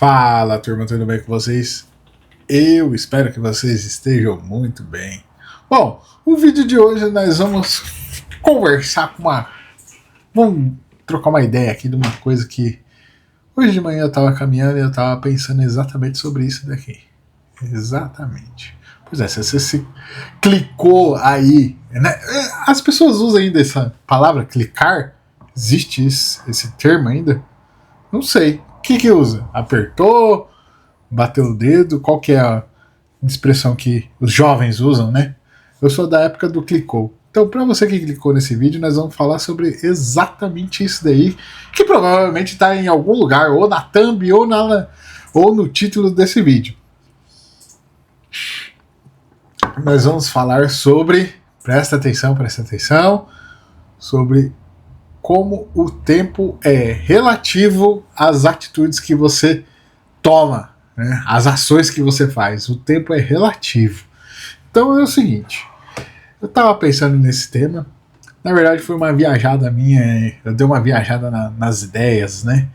Fala, turma, tudo bem com vocês? Eu espero que vocês estejam muito bem. Bom, o vídeo de hoje nós vamos conversar com uma... Vamos trocar uma ideia aqui de uma coisa que... Hoje de manhã eu estava caminhando e eu estava pensando exatamente sobre isso daqui. Exatamente. Pois é, se você se clicou aí... Né? As pessoas usam ainda essa palavra clicar? Existe esse termo ainda? Não sei. O que usa? Apertou? Bateu o dedo? Qual que é a expressão que os jovens usam, né? Eu sou da época do clicou. Então, para você que clicou nesse vídeo, nós vamos falar sobre exatamente isso daí, que provavelmente está em algum lugar, ou na thumb, ou no título desse vídeo. Nós vamos falar sobre, presta atenção, sobre como o tempo é relativo às atitudes que você toma, né? As ações que você faz. O tempo é relativo. Então é o seguinte, eu estava pensando nesse tema, na verdade foi uma viajada minha, eu dei uma viajada nas ideias, né?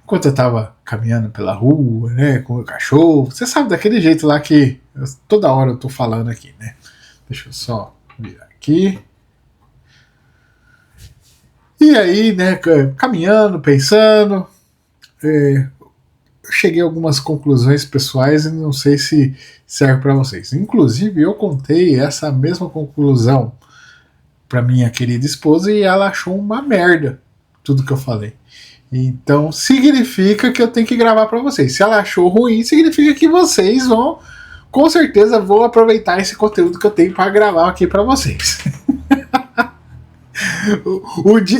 Enquanto eu estava caminhando pela rua, né, com o meu cachorro, você sabe, daquele jeito lá que toda hora eu tô falando aqui, né? Deixa eu só virar aqui. E aí, né, caminhando, pensando, eu cheguei a algumas conclusões pessoais e não sei se serve para vocês. Inclusive, eu contei essa mesma conclusão para minha querida esposa e ela achou uma merda tudo que eu falei. Então, significa que eu tenho que gravar para vocês. Se ela achou ruim, significa que vocês vão, com certeza, vão aproveitar esse conteúdo que eu tenho para gravar aqui para vocês.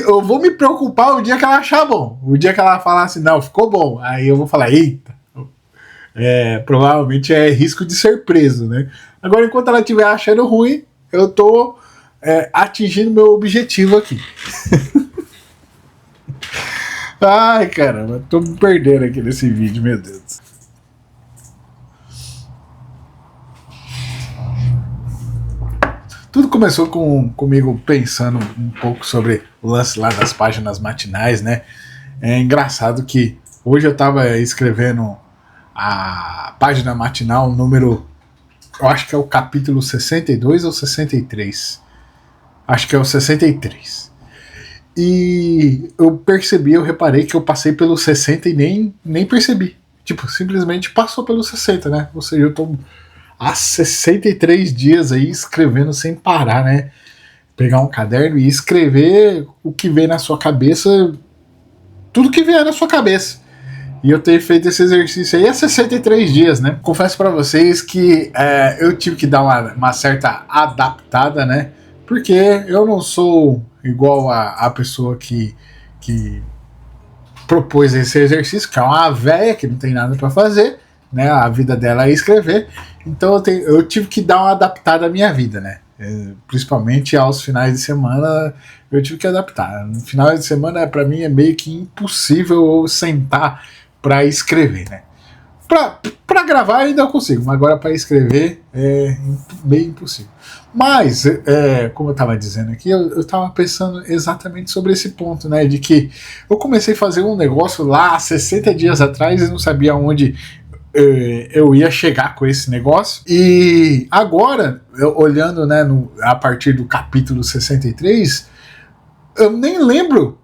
Eu vou me preocupar o dia que ela achar bom. O dia que ela falar assim, não, ficou bom. Aí eu vou falar, eita. Provavelmente é risco de ser preso, né? Agora, enquanto ela estiver achando ruim, eu tô atingindo meu objetivo aqui. Ai, caramba, tô me perdendo aqui nesse vídeo, meu Deus. Tudo começou comigo pensando um pouco sobre o lance lá das páginas matinais, né? É engraçado que hoje eu estava escrevendo a página matinal número... Eu acho que é o capítulo 62 ou 63. Acho que é o 63. E eu reparei que eu passei pelo 60 e nem percebi. Tipo, simplesmente passou pelo 60, né? Ou seja, eu tô... há 63 dias aí escrevendo sem parar, né? Pegar um caderno e escrever o que vem na sua cabeça, tudo que vier na sua cabeça. E eu tenho feito esse exercício aí há 63 dias, né? Confesso para vocês que eu tive que dar uma certa adaptada, né? Porque eu não sou igual a pessoa que propôs esse exercício, que é uma véia que não tem nada para fazer, né? A vida dela é escrever. Então eu tive que dar uma adaptada à minha vida, né? Principalmente aos finais de semana eu tive que adaptar. No final de semana para mim é meio que impossível eu sentar para escrever, né? Para gravar ainda eu consigo, mas agora para escrever é meio impossível. Mas, como eu estava dizendo aqui, eu estava pensando exatamente sobre esse ponto, né? De que eu comecei a fazer um negócio lá há 60 dias atrás e não sabia onde eu ia chegar com esse negócio. E agora, olhando, né, a partir do capítulo 63, eu nem lembro,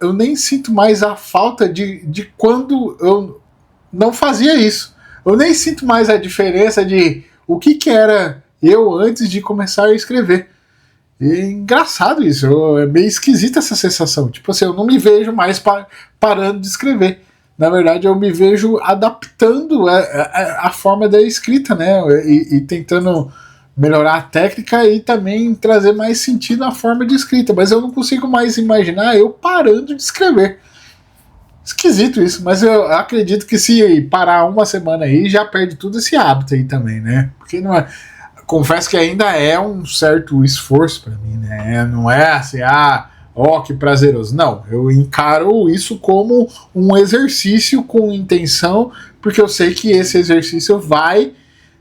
eu nem sinto mais a falta de quando eu não fazia isso. Eu nem sinto mais a diferença de o que era eu antes de começar a escrever. E é engraçado isso, é meio esquisita essa sensação. Tipo assim, eu não me vejo mais parando de escrever. Na verdade, eu me vejo adaptando a forma da escrita, né? E tentando melhorar a técnica e também trazer mais sentido à forma de escrita. Mas eu não consigo mais imaginar eu parando de escrever. Esquisito isso, mas eu acredito que se parar uma semana aí, já perde tudo esse hábito aí também, né? Porque não é... Confesso que ainda é um certo esforço para mim, né? Não é assim, que prazeroso. Não, eu encaro isso como um exercício com intenção, porque eu sei que esse exercício vai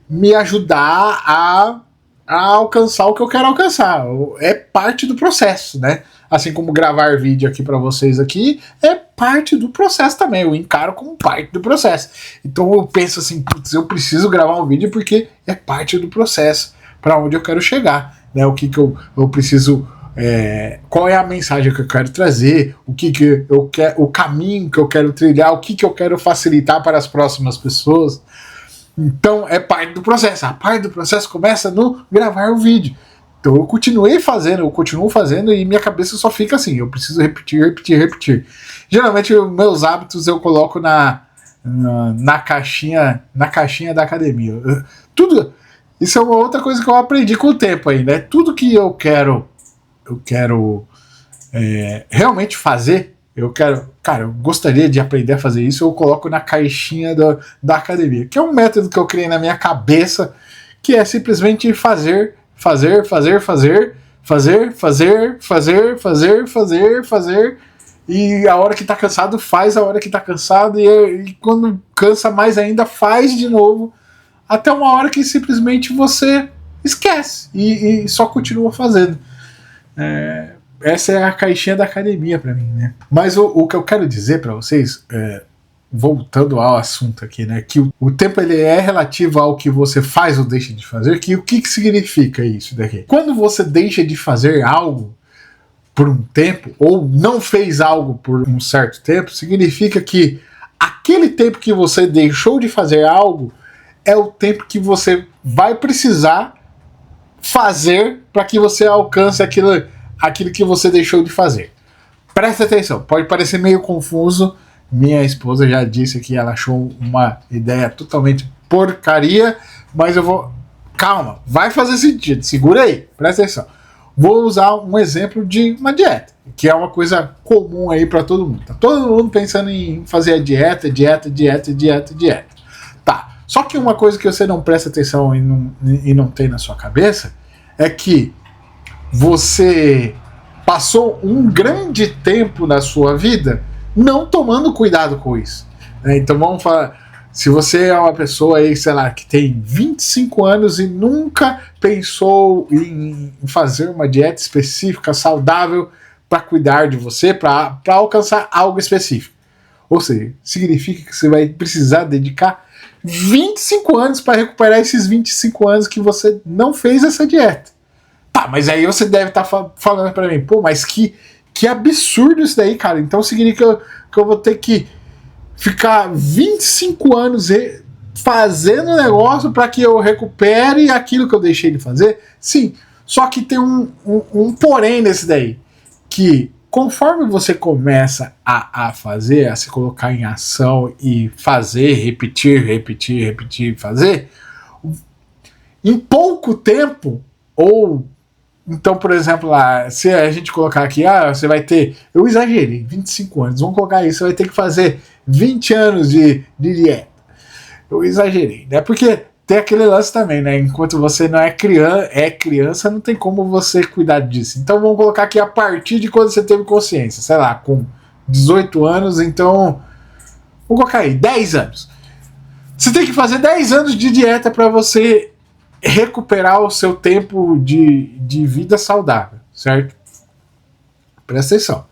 me ajudar a alcançar o que eu quero alcançar. É parte do processo, né? assim como gravar vídeo aqui para vocês aqui, é parte do processo também, eu encaro como parte do processo. Então eu penso assim, putz, eu preciso gravar um vídeo porque é parte do processo, para onde eu quero chegar, né? O que eu preciso, qual é a mensagem que eu quero trazer, o que eu quero, o caminho que eu quero trilhar, o que eu quero facilitar para as próximas pessoas. Então é parte do processo. A parte do processo começa no gravar o vídeo. Então eu continuo fazendo e minha cabeça só fica assim, eu preciso repetir. Geralmente meus hábitos eu coloco na caixinha da academia. Tudo isso é uma outra coisa que eu aprendi com o tempo aí, né? Tudo que eu quero realmente fazer, cara, eu gostaria de aprender a fazer isso, eu coloco na caixinha da academia, que é um método que eu criei na minha cabeça, que é simplesmente fazer, e a hora que tá cansado, faz a hora que tá cansado, e quando cansa mais ainda, faz de novo, até uma hora que simplesmente você esquece e só continua fazendo. Essa é a caixinha da academia para mim, né? Mas o que eu quero dizer para vocês, voltando ao assunto aqui, né? Que o tempo ele é relativo ao que você faz ou deixa de fazer. Que o que significa isso daqui? Quando você deixa de fazer algo por um tempo, ou não fez algo por um certo tempo, significa que aquele tempo que você deixou de fazer algo é o tempo que você vai precisar fazer para que você alcance aquilo que você deixou de fazer. Presta atenção, pode parecer meio confuso. Minha esposa já disse que ela achou uma ideia totalmente porcaria, mas eu vou... Calma, vai fazer sentido, segura aí, presta atenção. Vou usar um exemplo de uma dieta, que é uma coisa comum aí para todo mundo. Tá todo mundo pensando em fazer a dieta. Tá, só que uma coisa que você não presta atenção e não tem na sua cabeça é que você passou um grande tempo na sua vida não tomando cuidado com isso. Então vamos falar, se você é uma pessoa aí, sei lá, que tem 25 anos e nunca pensou em fazer uma dieta específica, saudável, para cuidar de você, para alcançar algo específico. Ou seja, significa que você vai precisar dedicar 25 anos para recuperar esses 25 anos que você não fez essa dieta. Tá, mas aí você deve estar falando para mim, pô, mas que absurdo isso daí, cara. Então significa que eu vou ter que ficar 25 anos fazendo negócio para que eu recupere aquilo que eu deixei de fazer? Sim, só que tem um porém nesse daí, que conforme você começa a fazer, a se colocar em ação e fazer, repetir, fazer, em pouco tempo, ou então, por exemplo, lá, se a gente colocar aqui, você vai ter, eu exagerei, 25 anos, vamos colocar isso, você vai ter que fazer 20 anos de dieta. Eu exagerei, né? Porque tem aquele lance também, né? Enquanto você não é criança, não tem como você cuidar disso. Então vamos colocar aqui a partir de quando você teve consciência, sei lá, com 18 anos, então vamos colocar aí, 10 anos. Você tem que fazer 10 anos de dieta para você recuperar o seu tempo de vida saudável, certo? Presta atenção.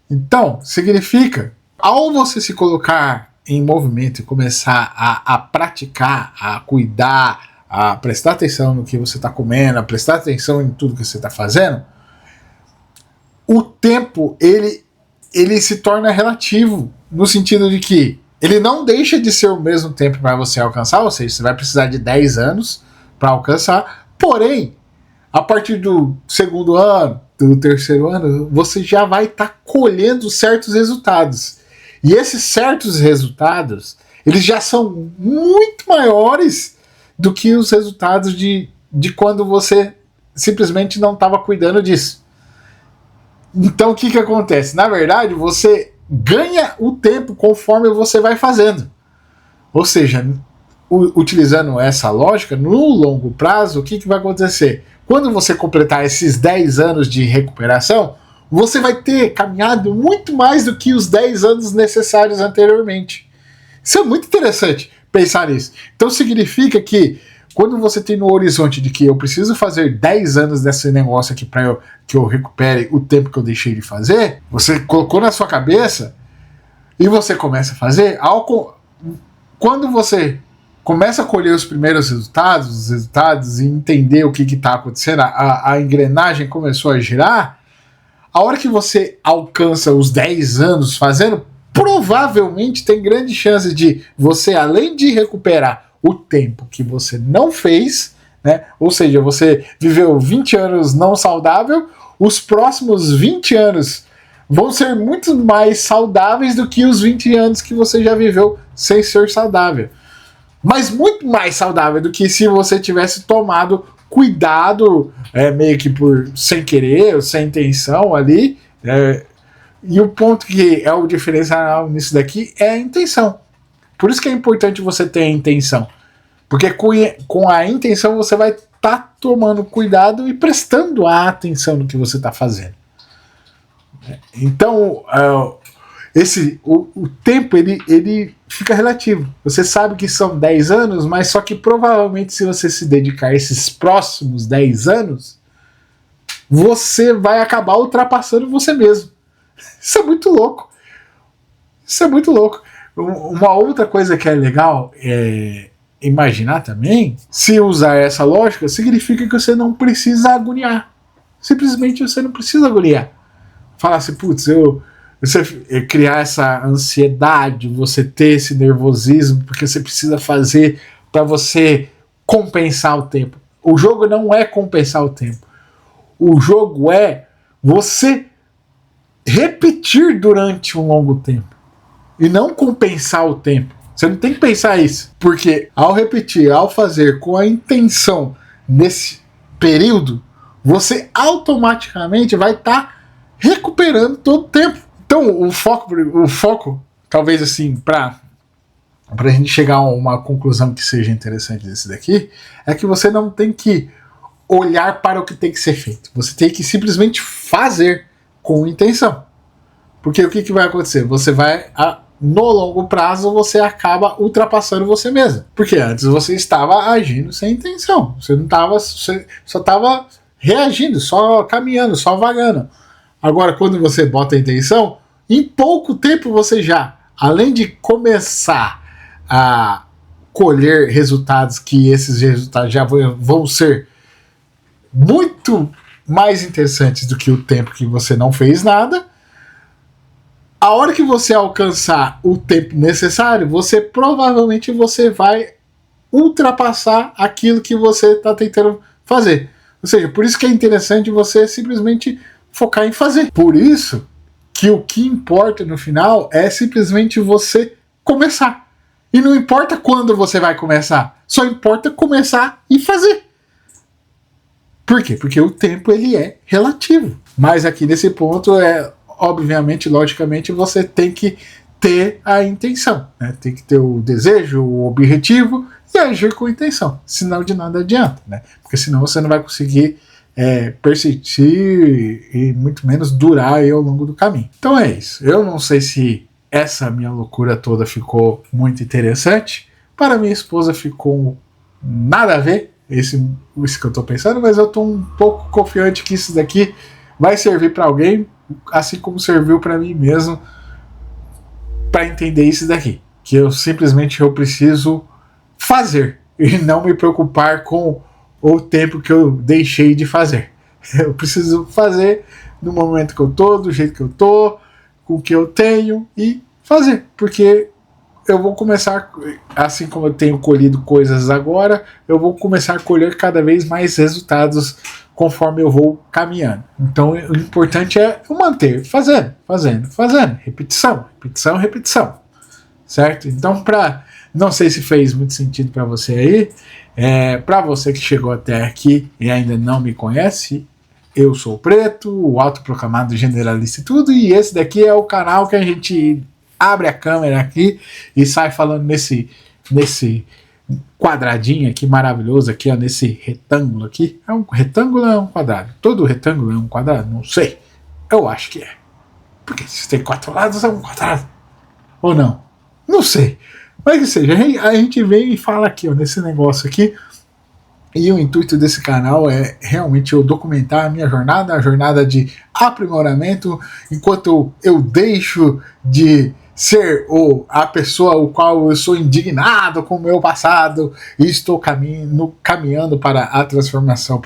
Então, significa, ao você se colocar em movimento e começar a praticar, a cuidar, a prestar atenção no que você está comendo, a prestar atenção em tudo que você está fazendo, o tempo, ele se torna relativo, no sentido de que ele não deixa de ser o mesmo tempo para você alcançar, ou seja, você vai precisar de 10 anos para alcançar, porém, a partir do segundo ano, do terceiro ano, você já vai estar colhendo certos resultados. E esses certos resultados, eles já são muito maiores do que os resultados de quando você simplesmente não estava cuidando disso. Então o que acontece? Na verdade, você ganha o tempo conforme você vai fazendo. Ou seja, utilizando essa lógica, no longo prazo, o que vai acontecer? Quando você completar esses 10 anos de recuperação, você vai ter caminhado muito mais do que os 10 anos necessários anteriormente. Isso é muito interessante pensar nisso. Então significa que quando você tem no horizonte de que eu preciso fazer 10 anos desse negócio aqui para que eu recupere o tempo que eu deixei de fazer, você colocou na sua cabeça e você começa a fazer, quando você começa a colher os primeiros resultados e entender o que está acontecendo, a engrenagem começou a girar, a hora que você alcança os 10 anos fazendo, provavelmente tem grande chance de você, além de recuperar o tempo que você não fez, né? Ou seja, você viveu 20 anos não saudável, os próximos 20 anos vão ser muito mais saudáveis do que os 20 anos que você já viveu sem ser saudável. Mas muito mais saudável do que se você tivesse tomado cuidado, meio que sem querer, ou sem intenção ali. E o ponto que é o diferencial nisso daqui é a intenção. Por isso que é importante você ter a intenção. Porque com a intenção você vai estar tomando cuidado e prestando a atenção no que você está fazendo. Então, o tempo ele fica relativo. Você sabe que são 10 anos, mas só que provavelmente se você se dedicar a esses próximos 10 anos, você vai acabar ultrapassando você mesmo. Isso é muito louco. Isso é muito louco. Uma outra coisa que é legal é imaginar também, se usar essa lógica, significa que você não precisa agoniar. Simplesmente você não precisa agoniar. Falar assim, putz, você criar essa ansiedade, você ter esse nervosismo, porque você precisa fazer para você compensar o tempo. O jogo não é compensar o tempo. O jogo é você repetir durante um longo tempo. E não compensar o tempo. Você não tem que pensar isso. Porque ao repetir, ao fazer com a intenção nesse período, você automaticamente vai estar recuperando todo o tempo. Então o foco talvez assim, para a gente chegar a uma conclusão que seja interessante desse daqui, é que você não tem que olhar para o que tem que ser feito. Você tem que simplesmente fazer com intenção. Porque o que vai acontecer? Você vai... no longo prazo você acaba ultrapassando você mesmo. Porque antes você estava agindo sem intenção. Você não estava. Você só estava reagindo, só caminhando, só vagando. Agora, quando você bota a intenção, em pouco tempo você já, além de começar a colher resultados, que esses resultados já vão ser muito mais interessantes do que o tempo que você não fez nada. A hora que você alcançar o tempo necessário, provavelmente você vai ultrapassar aquilo que você está tentando fazer. Ou seja, por isso que é interessante você simplesmente focar em fazer. Por isso que o que importa no final é simplesmente você começar. E não importa quando você vai começar, só importa começar e fazer. Por quê? Porque o tempo ele é relativo. Mas aqui nesse ponto obviamente, logicamente, você tem que ter a intenção, né? Tem que ter o desejo, o objetivo e agir com intenção. Senão de nada adianta, né? Porque senão você não vai conseguir persistir e muito menos durar aí ao longo do caminho. Então é isso. Eu não sei se essa minha loucura toda ficou muito interessante. Para minha esposa ficou nada a ver isso que eu estou pensando, mas eu estou um pouco confiante que isso daqui vai servir para alguém, assim como serviu para mim mesmo, para entender isso daqui, que eu preciso fazer e não me preocupar com o tempo que eu deixei de fazer. Eu preciso fazer no momento que eu tô, do jeito que eu tô, com o que eu tenho e fazer, porque eu vou começar, assim como eu tenho colhido coisas agora, eu vou começar a colher cada vez mais resultados conforme eu vou caminhando. Então o importante é eu manter fazendo, repetição, certo? Então não sei se fez muito sentido para você aí, para você que chegou até aqui e ainda não me conhece, eu sou o Preto, o autoproclamado generalista e tudo, e esse daqui é o canal que a gente abre a câmera aqui e sai falando nesse quadradinho aqui maravilhoso aqui, ó, nesse retângulo aqui. É um retângulo ou é um quadrado? Todo retângulo é um quadrado? Não sei. Eu acho que é. Porque se tem 4 lados é um quadrado. Ou não? Não sei. Mas que seja, a gente vem e fala aqui, ó, nesse negócio aqui, E o intuito desse canal é realmente eu documentar a minha jornada, a jornada de aprimoramento, enquanto eu deixo de ser a pessoa o qual eu sou indignado com o meu passado e estou caminhando para a transformação,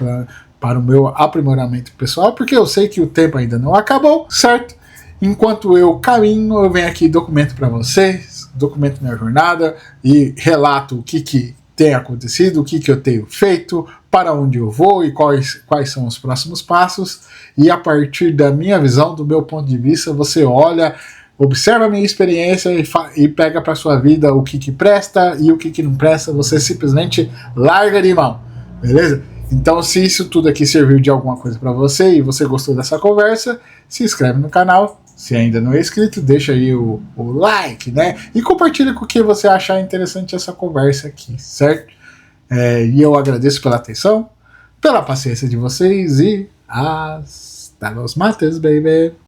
para o meu aprimoramento pessoal, porque eu sei que o tempo ainda não acabou, certo? Enquanto eu caminho, eu venho aqui e documento para vocês, documento minha jornada e relato o que tem acontecido, o que eu tenho feito, para onde eu vou e quais são os próximos passos. E a partir da minha visão, do meu ponto de vista, você olha, observa a minha experiência e pega para sua vida o que presta e o que não presta, você simplesmente larga de mão, beleza? Então, se isso tudo aqui serviu de alguma coisa para você e você gostou dessa conversa, se inscreve no canal. Se ainda não é inscrito, deixa aí o like, né? E compartilha com quem você achar interessante essa conversa aqui, certo? E eu agradeço pela atenção, pela paciência de vocês e hasta los mates, baby!